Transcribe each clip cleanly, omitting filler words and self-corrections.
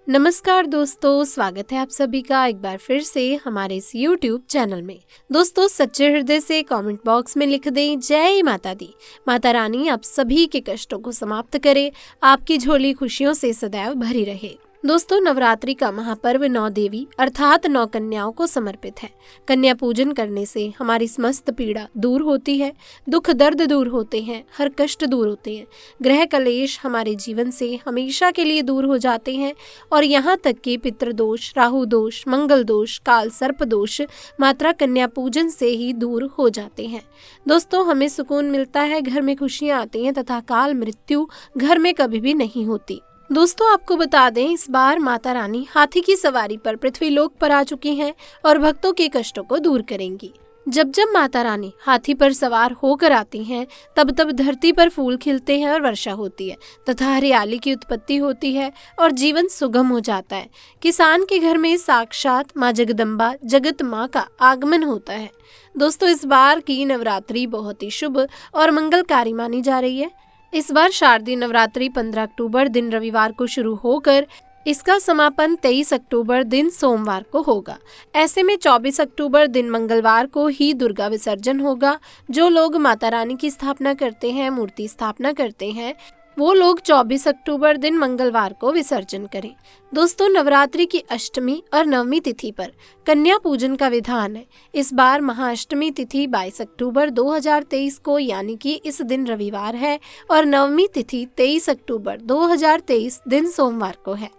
नमस्कार दोस्तों, स्वागत है आप सभी का एक बार फिर से हमारे इस YouTube चैनल में। दोस्तों, सच्चे हृदय से कमेंट बॉक्स में लिख दें जय माता दी। माता रानी आप सभी के कष्टों को समाप्त करे, आपकी झोली खुशियों से सदैव भरी रहे। दोस्तों, नवरात्रि का महापर्व 9 देवी अर्थात 9 कन्याओं को समर्पित है। कन्या पूजन करने से हमारी समस्त पीड़ा दूर होती है, दुख दर्द दूर होते हैं, हर कष्ट दूर होते हैं, ग्रह कलेश हमारे जीवन से हमेशा के लिए दूर हो जाते हैं और यहाँ तक कि पितृदोष, राहु दोष, मंगल दोष, काल सर्प दोष मात्रा कन्या पूजन से ही दूर हो जाते हैं। दोस्तों, हमें सुकून मिलता है, घर में खुशियाँ आती हैं तथा काल मृत्यु घर में कभी भी नहीं होती। दोस्तों, आपको बता दें, इस बार माता रानी हाथी की सवारी पर पृथ्वीलोक पर आ चुकी हैं और भक्तों के कष्टों को दूर करेंगी। जब जब माता रानी हाथी पर सवार होकर आती हैं, तब तब धरती पर फूल खिलते हैं और वर्षा होती है तथा हरियाली की उत्पत्ति होती है और जीवन सुगम हो जाता है। किसान के घर में साक्षात माँ जगदम्बा जगत माँ का आगमन होता है। दोस्तों, इस बार की नवरात्रि बहुत ही शुभ और मंगलकारी मानी जा रही है। इस बार शारदीय नवरात्रि 15 अक्टूबर दिन रविवार को शुरू होकर इसका समापन 23 अक्टूबर दिन सोमवार को होगा। ऐसे में 24 अक्टूबर दिन मंगलवार को ही दुर्गा विसर्जन होगा। जो लोग माता रानी की स्थापना करते हैं, मूर्ति स्थापना करते हैं, वो लोग 24 अक्टूबर दिन मंगलवार को विसर्जन करें। दोस्तों, नवरात्रि की अष्टमी और नवमी तिथि पर कन्या पूजन का विधान है। इस बार महाअष्टमी तिथि 22 अक्टूबर 2023 को यानी कि इस दिन रविवार है और नवमी तिथि 23 अक्टूबर 2023 दिन सोमवार को है।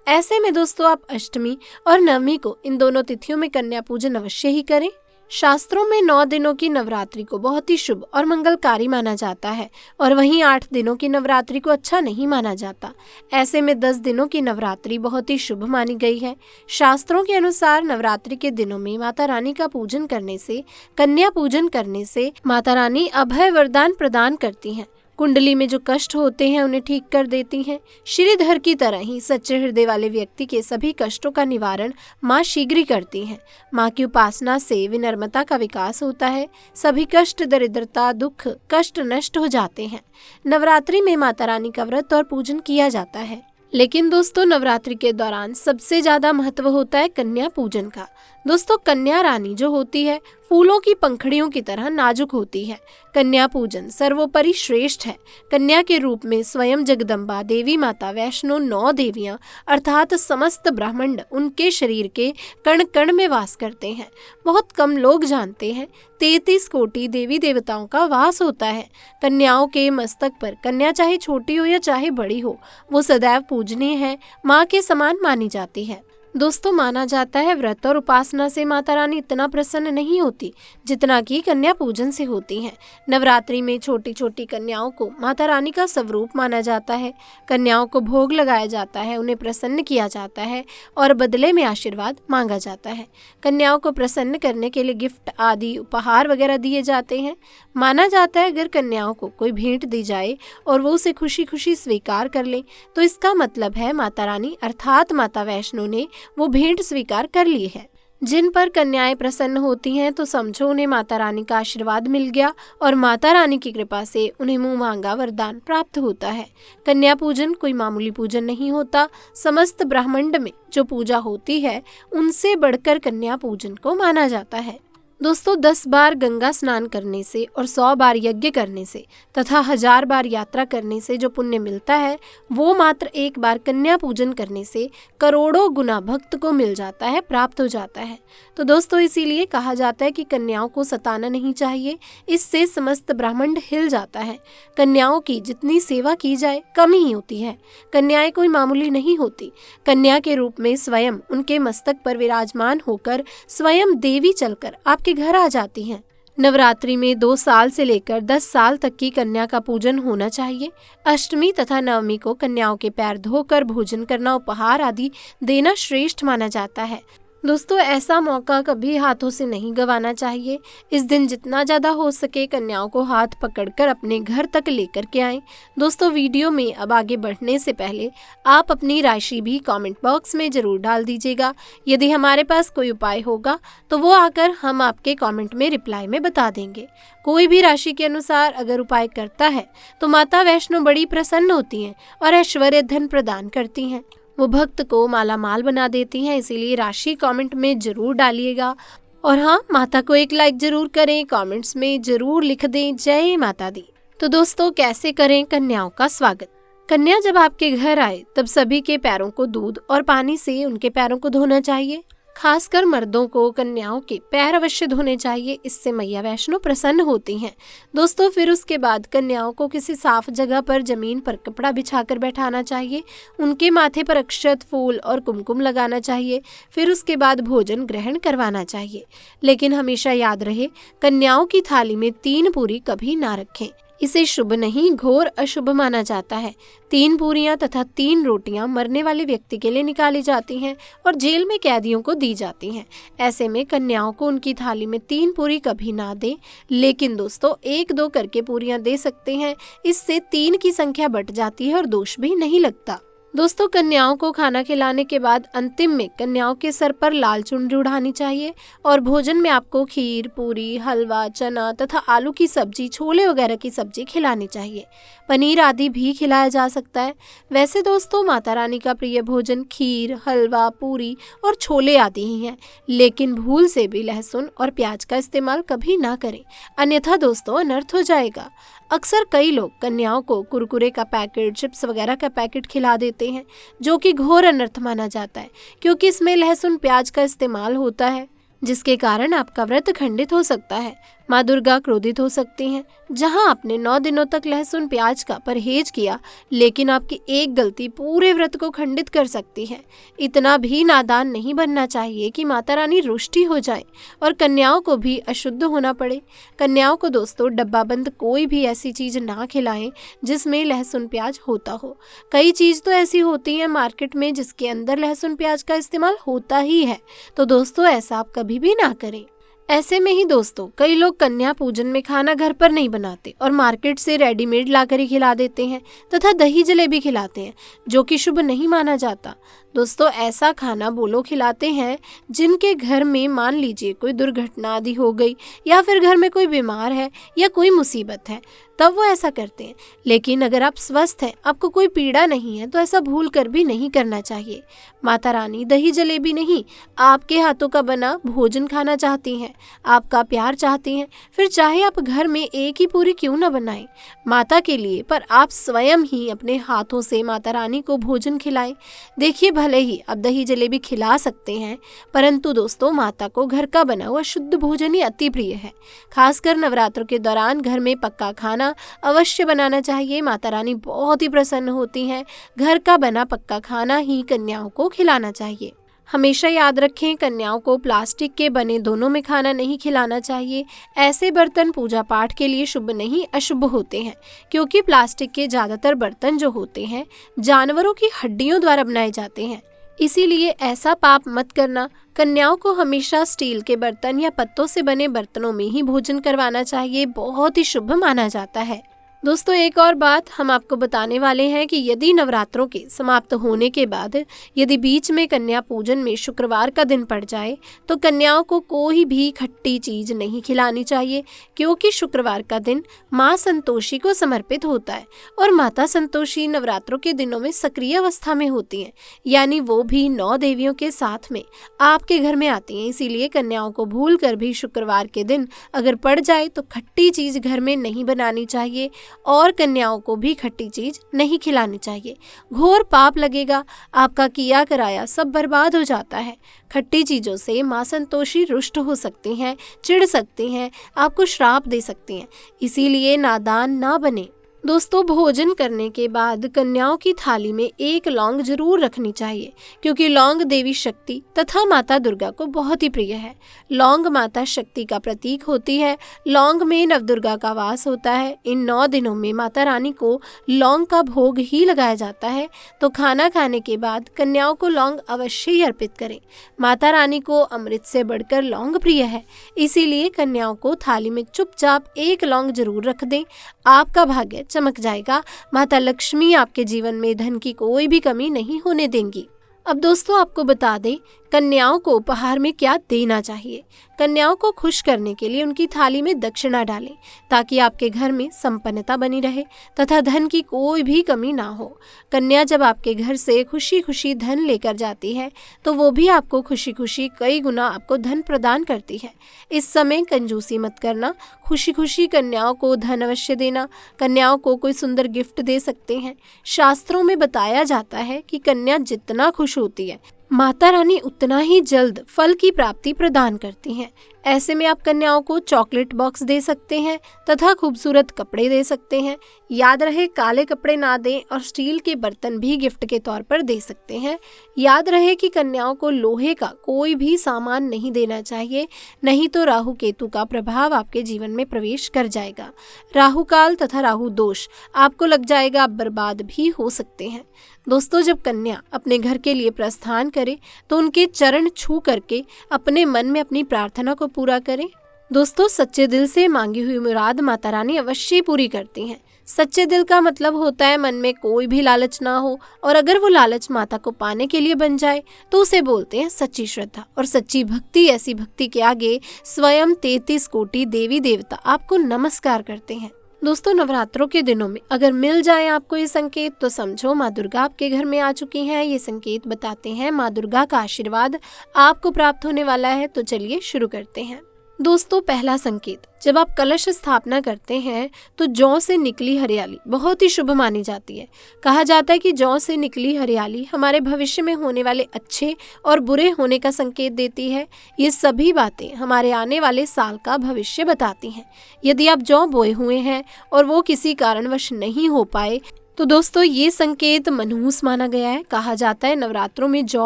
ऐसे में दोस्तों, आप अष्टमी और नवमी को इन दोनों तिथियों में कन्या पूजन अवश्य ही करें। शास्त्रों में 9 दिनों की नवरात्रि को बहुत ही शुभ और मंगलकारी माना जाता है और वहीं 8 दिनों की नवरात्रि को अच्छा नहीं माना जाता। ऐसे में 10 दिनों की नवरात्रि बहुत ही शुभ मानी गई है। शास्त्रों के अनुसार नवरात्रि के दिनों में माता रानी का पूजन करने से, कन्या पूजन करने से माता रानी अभय वरदान प्रदान करती हैं। कुंडली में जो कष्ट होते हैं उन्हें ठीक कर देती हैं। श्रीधर की तरह ही सच्चे हृदय वाले व्यक्ति के सभी कष्टों का निवारण माँ शीघ्र ही करती हैं। माँ की उपासना से विनम्रता का विकास होता है। सभी कष्ट, दरिद्रता, दुख, कष्ट नष्ट हो जाते हैं। नवरात्रि में माता रानी का व्रत और पूजन किया जाता है। लेकिन दोस्तों, नवरात्रि के दौरान सबसे ज्यादा महत्व होता है कन्या पूजन का। दोस्तों, कन्या रानी जो होती है फूलों की पंखड़ियों की तरह नाजुक होती है। कन्या पूजन सर्वोपरि श्रेष्ठ है। कन्या के रूप में स्वयं जगदम्बा, देवी माता, वैष्णो 9 देवियां अर्थात समस्त ब्रह्मांड उनके शरीर के कण कण में वास करते हैं। बहुत कम लोग जानते हैं 33 कोटि देवी देवताओं का वास होता है। कन्याओं के मस्तक पर कन्या चाहे छोटी हो या चाहे बड़ी हो, वो सदैव पूजनीय है, माँ के समान मानी जाती है। दोस्तों, माना जाता है व्रत और उपासना से माता रानी इतना प्रसन्न नहीं होती जितना कि कन्या पूजन से होती हैं। नवरात्रि में छोटी छोटी कन्याओं को माता रानी का स्वरूप माना जाता है। कन्याओं को भोग लगाया जाता है, उन्हें प्रसन्न किया जाता है और बदले में आशीर्वाद मांगा जाता है। कन्याओं को प्रसन्न करने के लिए गिफ्ट आदि उपहार वगैरह दिए जाते हैं। माना जाता है अगर कन्याओं को कोई भेंट दी जाए और वो उसे खुशी खुशी स्वीकार कर ले तो इसका मतलब है माता रानी अर्थात माता वैष्णो ने वो भेंट स्वीकार कर ली है। जिन पर कन्याएं प्रसन्न होती हैं तो समझो उन्हें माता रानी का आशीर्वाद मिल गया और माता रानी की कृपा से उन्हें मुंह मांगा वरदान प्राप्त होता है। कन्या पूजन कोई मामूली पूजन नहीं होता। समस्त ब्रह्मांड में जो पूजा होती है उनसे बढ़कर कन्या पूजन को माना जाता है। दोस्तों, 10 बार गंगा स्नान करने से और 100 बार यज्ञ करने से तथा 1000 बार यात्रा करने से जो पुण्य मिलता है वो मात्र 1 बार कन्या पूजन करने से करोड़ों गुना भक्त को मिल जाता है, प्राप्त हो जाता है। तो दोस्तों, इसीलिए कहा जाता है कि कन्याओं को सताना नहीं चाहिए, इससे समस्त ब्रह्मांड हिल जाता है। कन्याओं की जितनी सेवा की जाए कम ही होती है। कन्याएं कोई मामूली नहीं होती। कन्या के रूप में स्वयं उनके मस्तक पर विराजमान होकर स्वयं देवी चलकर आपके घर आ जाती हैं। नवरात्रि में 2 साल से लेकर 10 साल तक की कन्या का पूजन होना चाहिए। अष्टमी तथा नवमी को कन्याओं के पैर धोकर भोजन करना, उपहार आदि देना श्रेष्ठ माना जाता है। दोस्तों ऐसा मौका कभी हाथों से नहीं गंवाना चाहिए। इस दिन जितना ज़्यादा हो सके कन्याओं को हाथ पकड़कर अपने घर तक लेकर के आएं। दोस्तों वीडियो में अब आगे बढ़ने से पहले आप अपनी राशि भी कमेंट बॉक्स में ज़रूर डाल दीजिएगा। यदि हमारे पास कोई उपाय होगा तो वो आकर हम आपके कमेंट में रिप्लाई में बता देंगे। कोई भी राशि के अनुसार अगर उपाय करता है तो माता वैष्णो बड़ी प्रसन्न होती हैं और ऐश्वर्य धन प्रदान करती हैं। वो भक्त को माला माल बना देती हैं। इसीलिए राशि कमेंट में जरूर डालिएगा और हाँ, माता को एक लाइक जरूर करें। कमेंट्स में जरूर लिख दें जय माता दी। तो दोस्तों कैसे करें कन्याओं का स्वागत। कन्या जब आपके घर आए तब सभी के पैरों को दूध और पानी से उनके पैरों को धोना चाहिए। खासकर मर्दों को कन्याओं के पैर अवश्य धोने चाहिए। इससे मैया वैष्णो प्रसन्न होती हैं। दोस्तों फिर उसके बाद कन्याओं को किसी साफ जगह पर जमीन पर कपड़ा बिछाकर बैठाना चाहिए। उनके माथे पर अक्षत, फूल और कुमकुम लगाना चाहिए। फिर उसके बाद भोजन ग्रहण करवाना चाहिए। लेकिन हमेशा याद रहे, कन्याओं की थाली में 3 पूरी कभी ना रखें। इसे शुभ नहीं, घोर अशुभ माना जाता है। 3 पूरियां तथा 3 रोटियां मरने वाले व्यक्ति के लिए निकाली जाती हैं और जेल में कैदियों को दी जाती हैं। ऐसे में कन्याओं को उनकी थाली में 3 पूरी कभी ना दें। लेकिन दोस्तों 1-2 करके पूरियां दे सकते हैं। इससे 3 की संख्या बढ़ जाती है और दोष भी नहीं लगता। दोस्तों कन्याओं को खाना खिलाने के बाद अंतिम में कन्याओं के सर पर लाल चुनरी उड़ानी चाहिए और भोजन में आपको खीर, पूरी, हलवा, चना तथा आलू की सब्जी, छोले वगैरह की सब्जी खिलानी चाहिए। पनीर आदि भी खिलाया जा सकता है। वैसे दोस्तों माता रानी का प्रिय भोजन खीर, हलवा, पूरी और छोले आदि ही हैं। लेकिन भूल से भी लहसुन और प्याज का इस्तेमाल कभी ना करें, अन्यथा दोस्तों अनर्थ हो जाएगा। अक्सर कई लोग कन्याओं को कुरकुरे का पैकेट, चिप्स वगैरह का पैकेट खिला देते हैं, जो कि घोर अनर्थ माना जाता है, क्योंकि इसमें लहसुन प्याज का इस्तेमाल होता है, जिसके कारण आपका व्रत खंडित हो सकता है। माँ दुर्गा क्रोधित हो सकती हैं। जहां आपने 9 दिनों तक लहसुन प्याज का परहेज किया, लेकिन आपकी एक गलती पूरे व्रत को खंडित कर सकती है। इतना भी नादान नहीं बनना चाहिए कि माता रानी रुष्टि हो जाए और कन्याओं को भी अशुद्ध होना पड़े। कन्याओं को दोस्तों डब्बाबंद कोई भी ऐसी चीज ना खिलाएं जिसमें लहसुन प्याज होता हो। कई चीज तो ऐसी होती है मार्केट में जिसके अंदर लहसुन प्याज का इस्तेमाल होता ही है। तो दोस्तों ऐसा आप कभी भी ना करें। ऐसे में ही दोस्तों कई लोग कन्या पूजन में खाना घर पर नहीं बनाते और मार्केट से रेडीमेड लाकर ही खिला देते हैं तथा दही जलेबी खिलाते हैं, जो कि शुभ नहीं माना जाता। दोस्तों ऐसा खाना वो लोग खिलाते हैं जिनके घर में मान लीजिए कोई दुर्घटना आदि हो गई या फिर घर में कोई बीमार है या कोई मुसीबत है, तब वो ऐसा करते हैं। लेकिन अगर आप स्वस्थ हैं, आपको कोई पीड़ा नहीं है, तो ऐसा भूल कर भी नहीं करना चाहिए। माता रानी दही जलेबी नहीं, आपके हाथों का बना भोजन खाना चाहती हैं, आपका प्यार चाहती हैं। फिर चाहे आप घर में एक ही पूरी क्यों न बनाएं माता के लिए, पर आप स्वयं ही अपने हाथों से माता रानी को भोजन खिलाएं। देखिए भले ही आप दही जलेबी खिला सकते हैं, परंतु दोस्तों माता को घर का बना हुआ शुद्ध भोजन ही अति प्रिय है। खासकर नवरात्रों के दौरान घर में पक्का खाना अवश्य बनाना चाहिए। माता रानी बहुत ही प्रसन्न होती हैं। घर का बना पक्का खाना ही कन्याओं को खिलाना चाहिए। हमेशा याद रखें, कन्याओं को प्लास्टिक के बने दोनों में खाना नहीं खिलाना चाहिए। ऐसे बर्तन पूजा पाठ के लिए शुभ नहीं अशुभ होते हैं, क्योंकि प्लास्टिक के ज़्यादातर बर्तन जो होते हैं जानवरों की हड्डियों द्वारा बनाए जाते हैं। इसीलिए ऐसा पाप मत करना। कन्याओं को हमेशा स्टील के बर्तन या पत्तों से बने बर्तनों में ही भोजन करवाना चाहिए, बहुत ही शुभ माना जाता है। दोस्तों एक और बात हम आपको बताने वाले हैं कि यदि नवरात्रों के समाप्त होने के बाद यदि बीच में कन्या पूजन में शुक्रवार का दिन पड़ जाए तो कन्याओं को कोई भी खट्टी चीज नहीं खिलानी चाहिए, क्योंकि शुक्रवार का दिन माँ संतोषी को समर्पित होता है और माता संतोषी नवरात्रों के दिनों में सक्रिय अवस्था में होती हैं, यानी वो भी 9 देवियों के साथ में आपके घर में आती हैं। इसीलिए कन्याओं को भूल कर भी शुक्रवार के दिन अगर पड़ जाए तो खट्टी चीज घर में नहीं बनानी चाहिए और कन्याओं को भी खट्टी चीज नहीं खिलानी चाहिए। घोर पाप लगेगा, आपका किया कराया सब बर्बाद हो जाता है। खट्टी चीजों से माँ संतोषी रुष्ट हो सकती हैं, चिढ़ सकती हैं, आपको श्राप दे सकती हैं। इसीलिए नादान ना बने। दोस्तों, भोजन करने के बाद कन्याओं की थाली में एक लौंग जरूर रखनी चाहिए, क्योंकि लौंग देवी शक्ति तथा माता दुर्गा को बहुत ही प्रिय है। लौंग माता शक्ति का प्रतीक होती है। लौंग में नवदुर्गा का वास होता है। इन 9 दिनों में माता रानी को लौंग का भोग ही लगाया जाता है, तो खाना खाने के बाद कन्याओं को लौंग अवश्य ही अर्पित करें। माता रानी को अमृत से बढ़कर लौंग प्रिय है, इसीलिए कन्याओं को थाली में चुपचाप एक लौंग जरूर रख दें। आपका भाग्य चमक जाएगा। माता लक्ष्मी आपके जीवन में धन की कोई भी कमी नहीं होने देंगी। अब दोस्तों, आपको बता दें कन्याओं को उपहार में क्या देना चाहिए। कन्याओं को खुश करने के लिए उनकी थाली में दक्षिणा डालें, ताकि आपके घर में संपन्नता बनी रहे तथा धन की कोई भी कमी ना हो। कन्या जब आपके घर से खुशी खुशी धन लेकर जाती है, तो वो भी आपको खुशी खुशी कई गुना आपको धन प्रदान करती है। इस समय कंजूसी मत करना, खुशी खुशी कन्याओं को धन अवश्य देना। कन्याओं को कोई सुंदर गिफ्ट दे सकते हैं। शास्त्रों में बताया जाता है कि कन्या जितना खुश होती है, माता रानी उतना ही जल्द फल की प्राप्ति प्रदान करती हैं। ऐसे में आप कन्याओं को चॉकलेट बॉक्स दे सकते हैं तथा खूबसूरत कपड़े दे सकते हैं। याद रहे, काले कपड़े ना दें और स्टील के बर्तन भी गिफ्ट के तौर पर दे सकते हैं। याद रहे कि कन्याओं को लोहे का कोई भी सामान नहीं देना चाहिए, नहीं तो राहु केतु का प्रभाव आपके जीवन में प्रवेश कर जाएगा। राहु काल तथा राहु दोष आपको लग जाएगा, आप बर्बाद भी हो सकते हैं। दोस्तों, जब कन्या अपने घर के लिए प्रस्थान करे तो उनके चरण छू करके अपने मन में अपनी प्रार्थना को पूरा करें। दोस्तों, सच्चे दिल से मांगी हुई मुराद माता रानी अवश्य पूरी करती हैं। सच्चे दिल का मतलब होता है मन में कोई भी लालच ना हो, और अगर वो लालच माता को पाने के लिए बन जाए तो उसे बोलते हैं सच्ची श्रद्धा और सच्ची भक्ति। ऐसी भक्ति के आगे स्वयं 33 कोटि देवी देवता आपको नमस्कार करते हैं। दोस्तों, नवरात्रों के दिनों में अगर मिल जाए आपको ये संकेत, तो समझो माँ दुर्गा आपके घर में आ चुकी हैं। ये संकेत बताते हैं माँ दुर्गा का आशीर्वाद आपको प्राप्त होने वाला है। तो चलिए शुरू करते हैं। दोस्तों, पहला संकेत, जब आप कलश स्थापना करते हैं तो जौ से निकली हरियाली बहुत ही शुभ मानी जाती है। कहा जाता है कि जौ से निकली हरियाली हमारे भविष्य में होने वाले अच्छे और बुरे होने का संकेत देती है। ये सभी बातें हमारे आने वाले साल का भविष्य बताती हैं। यदि आप जौ बोए हुए हैं और वो किसी कारणवश नहीं हो पाए, तो दोस्तों ये संकेत मनहूस माना गया है। कहा जाता है नवरात्रों में जौ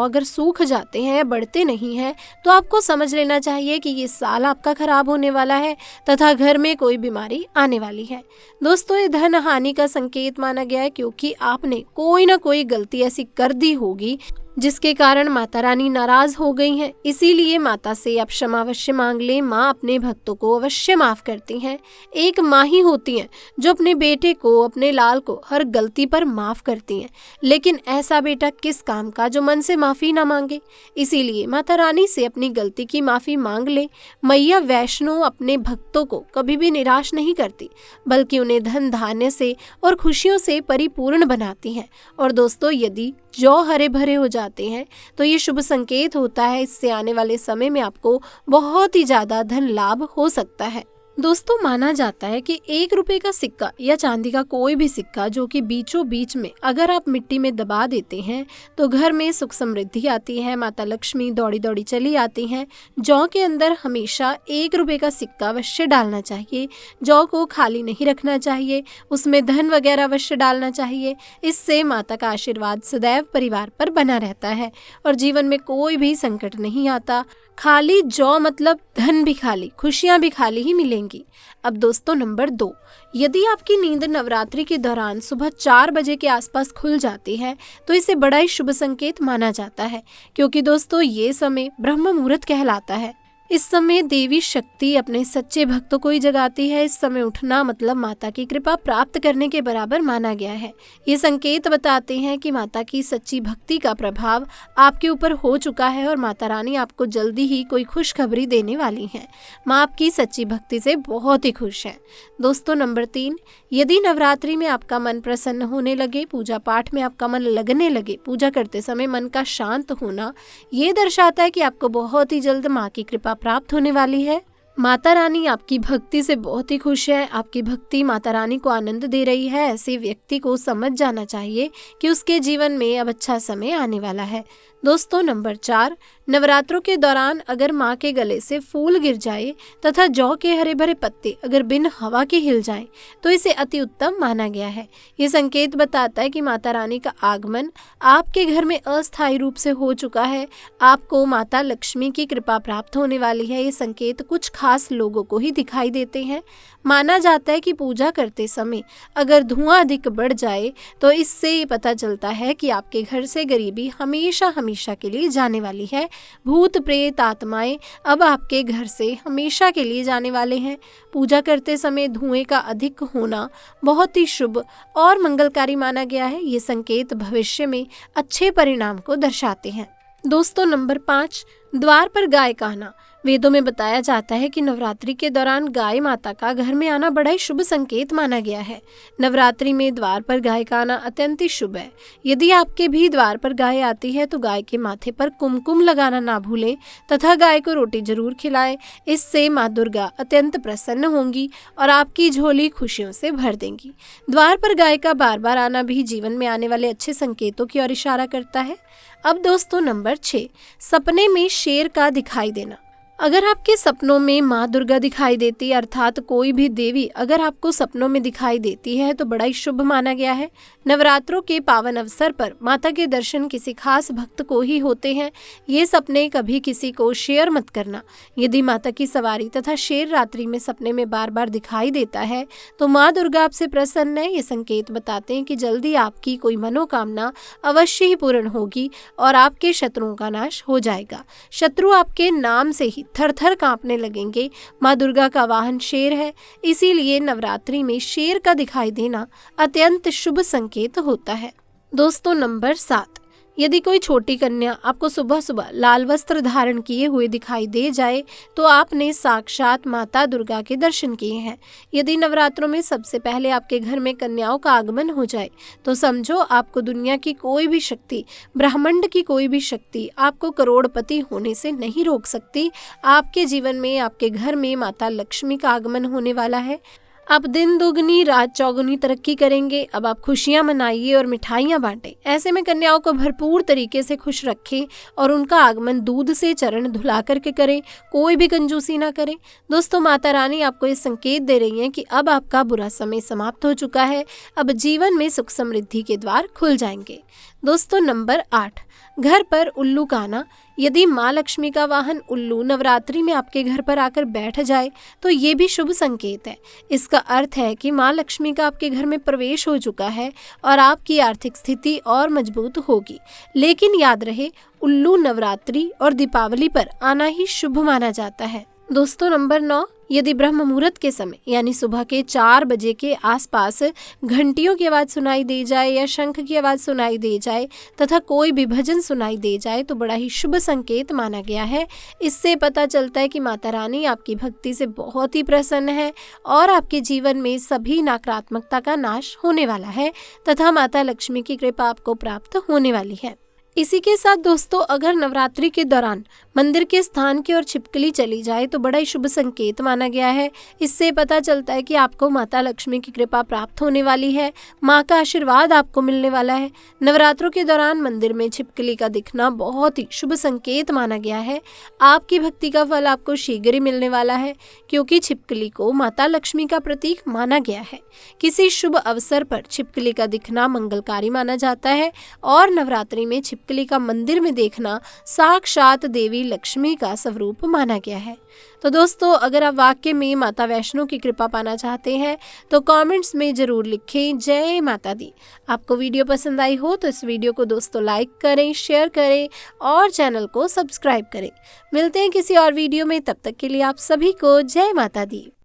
अगर सूख जाते हैं या बढ़ते नहीं हैं, तो आपको समझ लेना चाहिए कि ये साल आपका खराब होने वाला है तथा घर में कोई बीमारी आने वाली है। दोस्तों, ये धन हानि का संकेत माना गया है, क्योंकि आपने कोई ना कोई गलती ऐसी कर दी होगी जिसके कारण माता रानी नाराज हो गई हैं। इसीलिए माता से आप क्षमा अवश्य मांग लें। माँ अपने भक्तों को अवश्य माफ करती हैं। एक माँ ही होती हैं जो अपने बेटे को, अपने लाल को हर गलती पर माफ करती हैं। लेकिन ऐसा बेटा किस काम का जो मन से माफी ना मांगे। इसीलिए माता रानी से अपनी गलती की माफी मांग लें। मैया वैष्णो अपने भक्तों को कभी भी निराश नहीं करती, बल्कि उन्हें धन धान्य से और खुशियों से परिपूर्ण बनाती हैं। और दोस्तों, यदि जौ हरे भरे हो जाते हैं तो ये शुभ संकेत होता है। इससे आने वाले समय में आपको बहुत ही ज्यादा धन लाभ हो सकता है। दोस्तों, माना जाता है कि 1 रुपए का सिक्का या चांदी का कोई भी सिक्का जो कि बीचों बीच में अगर आप मिट्टी में दबा देते हैं तो घर में सुख समृद्धि आती है, माता लक्ष्मी दौड़ी दौड़ी चली आती हैं। जौ के अंदर हमेशा 1 रुपए का सिक्का अवश्य डालना चाहिए। जौ को खाली नहीं रखना चाहिए, उसमें धन वगैरह अवश्य डालना चाहिए। इससे माता का आशीर्वाद सदैव परिवार पर बना रहता है और जीवन में कोई भी संकट नहीं आता। खाली जौ मतलब धन भी खाली, खुशियां भी खाली ही मिलेंगी। अब दोस्तों, नंबर 2, यदि आपकी नींद नवरात्रि के दौरान सुबह 4 बजे के आसपास खुल जाती है तो इसे बड़ा ही शुभ संकेत माना जाता है, क्योंकि दोस्तों ये समय ब्रह्म मुहूर्त कहलाता है। इस समय देवी शक्ति अपने सच्चे भक्तों को ही जगाती है। इस समय उठना मतलब माता की कृपा प्राप्त करने के बराबर माना गया है। ये संकेत बताते हैं कि माता की सच्ची भक्ति का प्रभाव आपके ऊपर हो चुका है और माता रानी आपको जल्दी ही कोई खुशखबरी देने वाली है। माँ आपकी सच्ची भक्ति से बहुत ही खुश है। दोस्तों, नंबर 3, यदि नवरात्रि में आपका मन प्रसन्न होने लगे, पूजा पाठ में आपका मन लगने लगे, पूजा करते समय मन का शांत होना, ये दर्शाता है कि आपको बहुत ही जल्द माँ की कृपा प्राप्त होने वाली है। माता रानी आपकी भक्ति से बहुत ही खुश है। आपकी भक्ति माता रानी को आनंद दे रही है। ऐसे व्यक्ति को समझ जाना चाहिए कि उसके जीवन में अब अच्छा समय आने वाला है। दोस्तों नंबर 4, नवरात्रों के दौरान अगर माँ के गले से फूल गिर जाए तथा जौ के हरे भरे पत्ते अगर बिन हवा के हिल जाएं तो इसे अति उत्तम माना गया है। ये संकेत बताता है कि माता रानी का आगमन आपके घर में अस्थायी रूप से हो चुका है, आपको माता लक्ष्मी की कृपा प्राप्त होने वाली है। ये संकेत कुछ खास लोगों को ही दिखाई देते हैं। माना जाता है कि पूजा करते समय अगर धुआं अधिक बढ़ जाए तो इससे ये पता चलता है कि आपके घर से गरीबी हमेशा हमेशा के लिए जाने वाली है। भूत प्रेत आत्माएं अब आपके घर से हमेशा के लिए जाने वाले हैं। पूजा करते समय धुएं का अधिक होना बहुत ही शुभ और मंगलकारी माना गया है। ये संकेत भविष्य में अच्छे परिणाम को दर्शाते हैं। दोस्तों नंबर 5, द्वार पर गाय का आना। वेदों में बताया जाता है कि नवरात्रि के दौरान गाय माता का घर में आना बड़ा ही शुभ संकेत माना गया है। नवरात्रि में द्वार पर गाय का आना अत्यंत ही शुभ है। यदि आपके भी द्वार पर गाय आती है तो गाय के माथे पर कुमकुम लगाना ना भूलें तथा गाय को रोटी जरूर खिलाएं। इससे माँ दुर्गा अत्यंत प्रसन्न होंगी और आपकी झोली खुशियों से भर देंगी। द्वार पर गाय का बार बार आना भी जीवन में आने वाले अच्छे संकेतों की ओर इशारा करता है। अब दोस्तों नंबर 6, सपने में शेर का दिखाई देना। अगर आपके सपनों में माँ दुर्गा दिखाई देती है अर्थात कोई भी देवी अगर आपको सपनों में दिखाई देती है तो बड़ा ही शुभ माना गया है। नवरात्रों के पावन अवसर पर माता के दर्शन किसी खास भक्त को ही होते हैं। ये सपने कभी किसी को शेयर मत करना। यदि माता की सवारी तथा शेर रात्रि में सपने में बार बार दिखाई देता है तो माँ दुर्गा आपसे प्रसन्न है। ये संकेत बताते हैं कि जल्दी आपकी कोई मनोकामना अवश्य ही पूर्ण होगी और आपके शत्रुओं का नाश हो जाएगा। शत्रु आपके नाम से ही थर थर कांपने लगेंगे। माँ दुर्गा का वाहन शेर है, इसीलिए नवरात्रि में शेर का दिखाई देना अत्यंत शुभ संकेत होता है। दोस्तों नंबर 7, यदि कोई छोटी कन्या आपको सुबह सुबह लाल वस्त्र धारण किए हुए दिखाई दे जाए तो आपने साक्षात माता दुर्गा के दर्शन किए हैं। यदि नवरात्रों में सबसे पहले आपके घर में कन्याओं का आगमन हो जाए तो समझो आपको दुनिया की कोई भी शक्ति, ब्रह्मांड की कोई भी शक्ति आपको करोड़पति होने से नहीं रोक सकती। आपके जीवन में, आपके घर में माता लक्ष्मी का आगमन होने वाला है। आप दिन दोगुनी रात चौगुनी तरक्की करेंगे। अब आप खुशियां मनाइए और मिठाइयां बांटें। ऐसे में कन्याओं को भरपूर तरीके से खुश रखें और उनका आगमन दूध से चरण धुला करके करें, कोई भी कंजूसी ना करें। दोस्तों माता रानी आपको ये संकेत दे रही हैं कि अब आपका बुरा समय समाप्त हो चुका है। अब जीवन में सुख समृद्धि के द्वार खुल जाएंगे। दोस्तों नंबर 8, घर पर उल्लू का आना। यदि माँ लक्ष्मी का वाहन उल्लू नवरात्रि में आपके घर पर आकर बैठ जाए तो ये भी शुभ संकेत है। इसका अर्थ है कि माँ लक्ष्मी का आपके घर में प्रवेश हो चुका है और आपकी आर्थिक स्थिति और मजबूत होगी। लेकिन याद रहे, उल्लू नवरात्रि और दीपावली पर आना ही शुभ माना जाता है। दोस्तों नंबर 9, यदि ब्रह्म मुहूर्त के समय यानी सुबह के 4 बजे के आसपास घंटियों की आवाज़ सुनाई दे जाए या शंख की आवाज़ सुनाई दे जाए तथा कोई भी भजन सुनाई दे जाए तो बड़ा ही शुभ संकेत माना गया है। इससे पता चलता है कि माता रानी आपकी भक्ति से बहुत ही प्रसन्न है और आपके जीवन में सभी नकारात्मकता का नाश होने वाला है तथा माता लक्ष्मी की कृपा आपको प्राप्त होने वाली है। इसी के साथ दोस्तों अगर नवरात्रि के दौरान मंदिर के स्थान की ओर छिपकली चली जाए तो बड़ा ही शुभ संकेत माना गया है। इससे पता चलता है कि आपको माता लक्ष्मी की कृपा प्राप्त होने वाली है, माँ का आशीर्वाद आपको मिलने वाला है। नवरात्रों के दौरान मंदिर में छिपकली का दिखना बहुत ही शुभ संकेत माना गया है। आपकी भक्ति का फल आपको शीघ्र ही मिलने वाला है क्योंकि छिपकली को माता लक्ष्मी का प्रतीक माना गया है। किसी शुभ अवसर पर छिपकली का दिखना मंगलकारी माना जाता है और नवरात्रि में छिपकली का मंदिर में देखना साक्षात देवी लक्ष्मी का स्वरूप माना गया है। तो दोस्तों अगर आप वाकई में माता वैष्णो की कृपा पाना चाहते हैं तो कमेंट्स में जरूर लिखें जय माता दी। आपको वीडियो पसंद आई हो तो इस वीडियो को दोस्तों लाइक करें, शेयर करें और चैनल को सब्सक्राइब करें। मिलते हैं किसी और वीडियो में, तब तक के लिए आप सभी को जय माता दी।